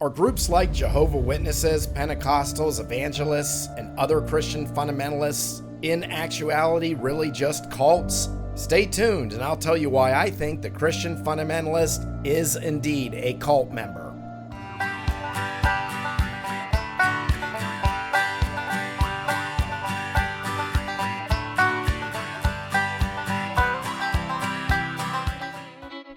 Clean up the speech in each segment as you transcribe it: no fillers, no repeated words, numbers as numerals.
Are groups like Jehovah's Witnesses, Pentecostals, Evangelists, and other Christian fundamentalists in actuality really just cults? Stay tuned and I'll tell you why I think the Christian fundamentalist is indeed a cult member.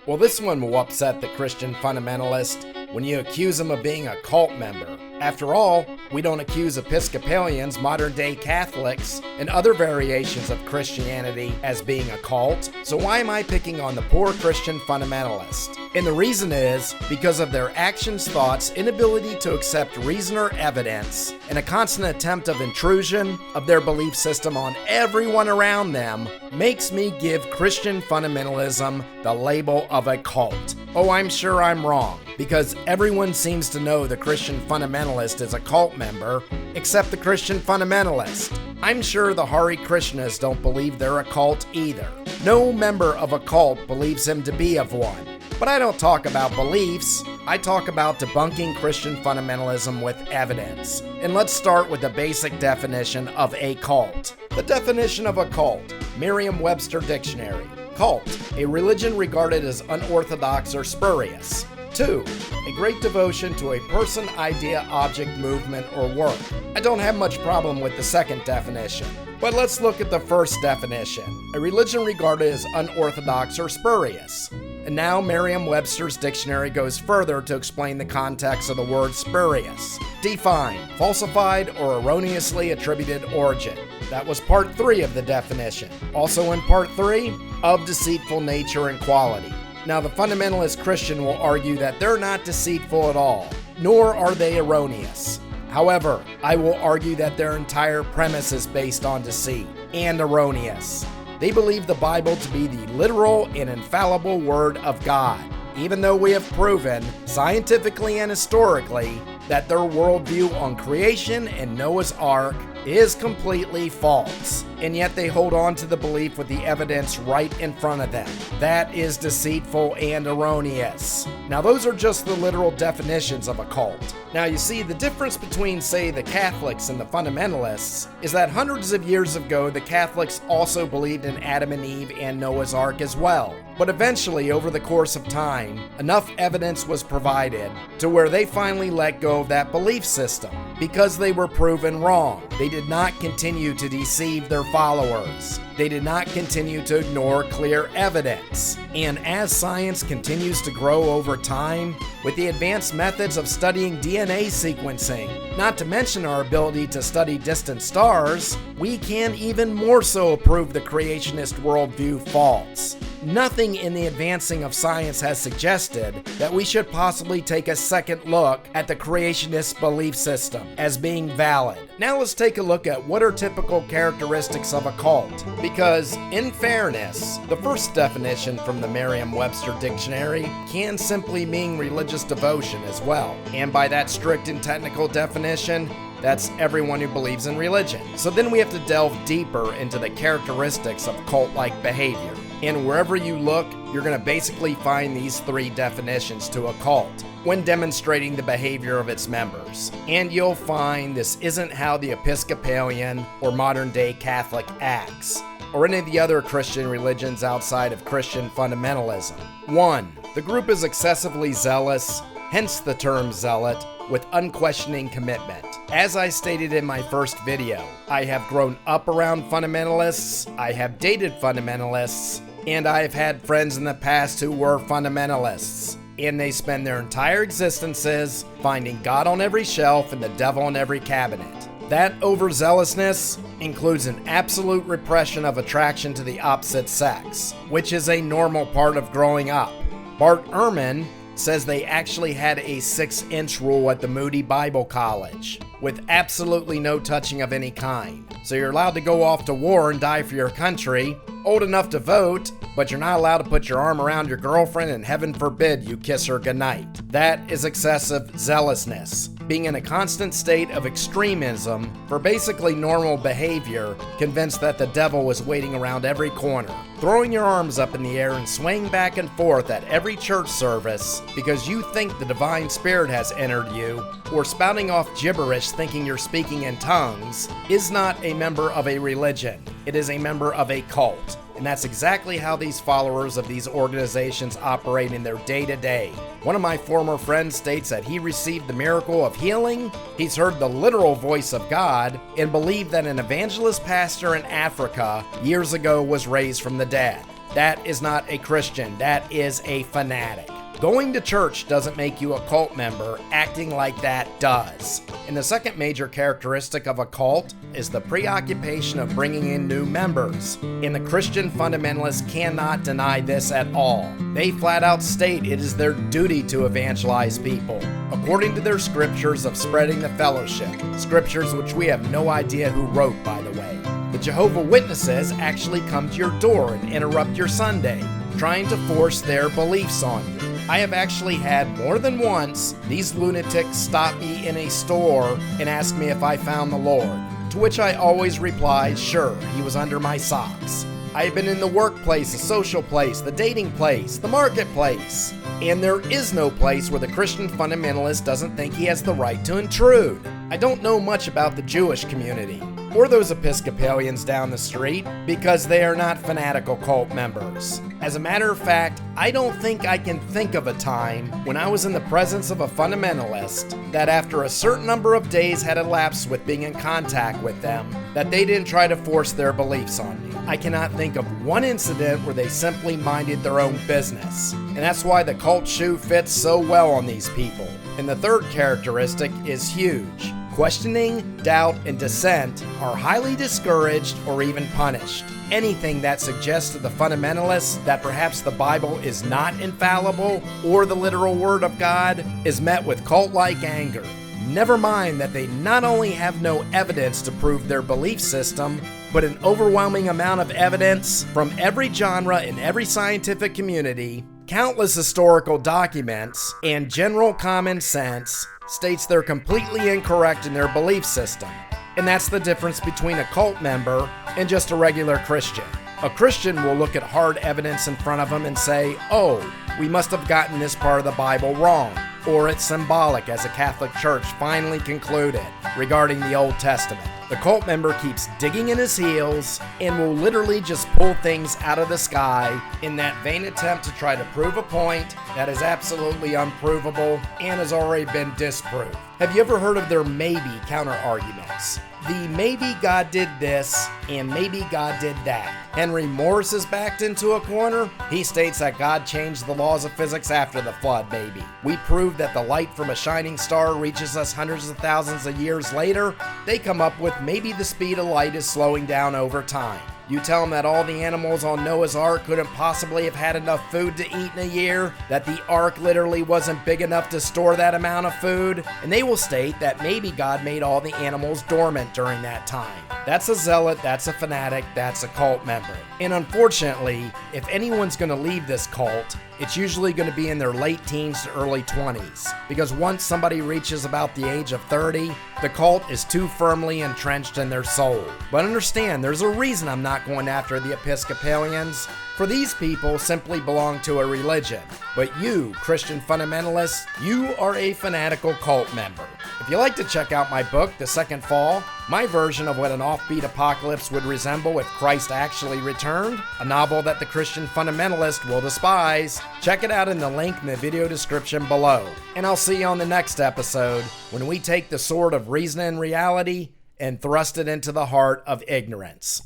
Well, this one will upset the Christian fundamentalist when you accuse him of being a cult member. After all, we don't accuse Episcopalians, modern-day Catholics, and other variations of Christianity as being a cult, so why am I picking on the poor Christian fundamentalist? And the reason is because of their actions, thoughts, inability to accept reason or evidence, and a constant attempt of intrusion of their belief system on everyone around them makes me give Christian fundamentalism the label of a cult. Oh, I'm sure I'm wrong, because everyone seems to know the Christian fundamentalist is a cult member, except the Christian fundamentalist. I'm sure the Hare Krishnas don't believe they're a cult either. No member of a cult believes him to be of one. But I don't talk about beliefs, I talk about debunking Christian fundamentalism with evidence. And let's start with the basic definition of a cult. The definition of a cult, Merriam-Webster Dictionary. Cult, a religion regarded as unorthodox or spurious. 2. A great devotion to a person, idea, object, movement, or work. I don't have much problem with the second definition. But let's look at the first definition. A religion regarded as unorthodox or spurious. And now Merriam-Webster's dictionary goes further to explain the context of the word spurious. Define, falsified or erroneously attributed origin. That was part 3 of the definition. Also in part 3, of deceitful nature and quality. Now the fundamentalist Christian will argue that they're not deceitful at all, nor are they erroneous. However, I will argue that their entire premise is based on deceit and erroneous. They believe the Bible to be the literal and infallible Word of God, even though we have proven, scientifically and historically, that their worldview on creation and Noah's Ark is completely false. And yet they hold on to the belief with the evidence right in front of them. That is deceitful and erroneous. Now those are just the literal definitions of a cult. Now you see, the difference between, say, the Catholics and the fundamentalists is that hundreds of years ago the Catholics also believed in Adam and Eve and Noah's Ark as well. But eventually, over the course of time, enough evidence was provided to where they finally let go of that belief system because they were proven wrong. They did not continue to deceive their followers. They did not continue to ignore clear evidence. And as science continues to grow over time, with the advanced methods of studying DNA sequencing, not to mention our ability to study distant stars, we can even more so prove the creationist worldview false. Nothing in the advancing of science has suggested that we should possibly take a second look at the creationist belief system as being valid. Now let's take a look at what are typical characteristics of a cult. Because, in fairness, the first definition from the Merriam-Webster Dictionary can simply mean religious devotion as well. And by that strict and technical definition, that's everyone who believes in religion. So then we have to delve deeper into the characteristics of cult-like behavior. And wherever you look, you're going to basically find these 3 definitions to a cult when demonstrating the behavior of its members. And you'll find this isn't how the Episcopalian or modern-day Catholic acts, or any of the other Christian religions outside of Christian fundamentalism. 1. The group is excessively zealous, hence the term zealot, with unquestioning commitment. As I stated in my first video, I have grown up around fundamentalists, I have dated fundamentalists, and I have had friends in the past who were fundamentalists. And they spend their entire existences finding God on every shelf and the devil in every cabinet. That overzealousness includes an absolute repression of attraction to the opposite sex, which is a normal part of growing up. Bart Ehrman says they actually had a 6-inch rule at the Moody Bible College, with absolutely no touching of any kind. So you're allowed to go off to war and die for your country, old enough to vote, but you're not allowed to put your arm around your girlfriend and heaven forbid you kiss her goodnight. That is excessive zealousness. being in a constant state of extremism for basically normal behavior, convinced that the devil was waiting around every corner, throwing your arms up in the air and swaying back and forth at every church service because you think the divine spirit has entered you, or spouting off gibberish thinking you're speaking in tongues, is not a member of a religion. It is a member of a cult. And that's exactly how these followers of these organizations operate in their day-to-day. One of my former friends states that he received the miracle of healing, he's heard the literal voice of God, and believed that an evangelist pastor in Africa years ago was raised from the dead. That is not a Christian, that is a fanatic. Going to church doesn't make you a cult member, acting like that does. And the second major characteristic of a cult is the preoccupation of bringing in new members. And the Christian fundamentalists cannot deny this at all. They flat out state it is their duty to evangelize people, according to their scriptures of spreading the fellowship, scriptures which we have no idea who wrote, by the way. The Jehovah's Witnesses actually come to your door and interrupt your Sunday, trying to force their beliefs on you. I have actually had more than once these lunatics stop me in a store and ask me if I found the Lord, to which I always replied, sure, he was under my socks. I have been in the workplace, the social place, the dating place, the marketplace, and there is no place where the Christian fundamentalist doesn't think he has the right to intrude. I don't know much about the Jewish community, or those Episcopalians down the street, because they are not fanatical cult members. As a matter of fact, I don't think I can think of a time when I was in the presence of a fundamentalist that after a certain number of days had elapsed with being in contact with them, that they didn't try to force their beliefs on me. I cannot think of one incident where they simply minded their own business. And that's why the cult shoe fits so well on these people. And the third characteristic is huge. Questioning, doubt, and dissent are highly discouraged or even punished. Anything that suggests to the fundamentalists that perhaps the Bible is not infallible or the literal Word of God is met with cult-like anger. Never mind that they not only have no evidence to prove their belief system, but an overwhelming amount of evidence from every genre in every scientific community, countless historical documents, and general common sense states they're completely incorrect in their belief system. And that's the difference between a cult member and just a regular Christian. A Christian will look at hard evidence in front of them and say, oh, we must have gotten this part of the Bible wrong, or it's symbolic, as a Catholic Church finally concluded regarding the Old Testament. The cult member keeps digging in his heels and will literally just pull things out of the sky in that vain attempt to try to prove a point that is absolutely unprovable and has already been disproved. Have you ever heard of their maybe counter-arguments? The maybe God did this and maybe God did that. Henry Morris is backed into a corner. He states that God changed the laws of physics after the flood, maybe. We proved that the light from a shining star reaches us hundreds of thousands of years later. They come up with maybe the speed of light is slowing down over time. You tell them that all the animals on Noah's Ark couldn't possibly have had enough food to eat in a year, that the Ark literally wasn't big enough to store that amount of food, and they will state that maybe God made all the animals dormant during that time. That's a zealot, that's a fanatic, that's a cult member. And unfortunately, if anyone's going to leave this cult, it's usually going to be in their late teens to early 20s. Because once somebody reaches about the age of 30, the cult is too firmly entrenched in their soul. But understand, there's a reason I'm not going after the Episcopalians. For these people simply belong to a religion. But you, Christian fundamentalists, you are a fanatical cult member. If you'd like to check out my book, The Second Fall, my version of what an offbeat apocalypse would resemble if Christ actually returned, a novel that the Christian fundamentalist will despise, check it out in the link in the video description below. And I'll see you on the next episode when we take the sword of reason and reality and thrust it into the heart of ignorance.